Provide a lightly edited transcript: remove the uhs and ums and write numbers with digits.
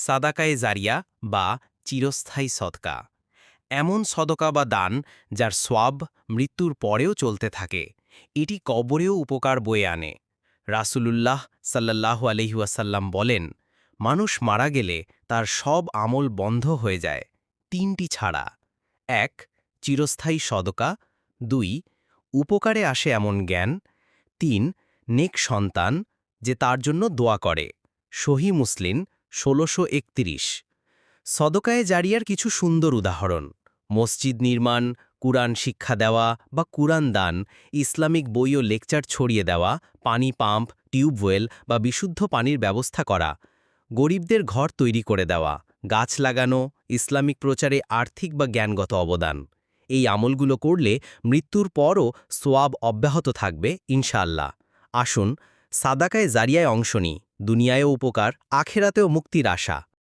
সাদাকায়ে জারিয়া বা চিরস্থায়ী সদকা এমন সদকা বা দান যার সোয়াব মৃত্যুর পরেও চলতে থাকে। এটি কবরেও উপকার বয়ে আনে। রাসূলুল্লাহ সাল্লাল্লাহু আলাইহি ওয়াসাল্লাম বলেন, মানুষ মারা গেলে তার সব আমল বন্ধ হয়ে যায়, তিনটি ছাড়া: ১ চিরস্থায়ী সদকা, ২ উপকারে আসে এমন জ্ঞান, ৩ নেক সন্তান যে তার জন্য দোয়া করে। সহিহ মুসলিম ১৬৩১। সদকায়ে জারিয়ার কিছু সুন্দর উদাহরণ: মসজিদ নির্মাণ, কুরআন শিক্ষা দেওয়া বা কুরআন দান, ইসলামিক বই ও লেকচার ছড়িয়ে দেওয়া, পানি পাম্প, টিউবওয়েল বা বিশুদ্ধ পানির ব্যবস্থা করা, গরিবদের ঘর তৈরি করে দেওয়া, গাছ লাগানো, ইসলামিক প্রচারে আর্থিক বা জ্ঞানগত অবদান। এই আমলগুলো করলে মৃত্যুর পরও সোয়াব অব্যাহত থাকবে ইনশাআল্লাহ। আসুন সাদাকায়ে জারিয়ায় অংশ নিই, দুনিয়ায়ও উপকার, আখেরাতেও মুক্তির আশা।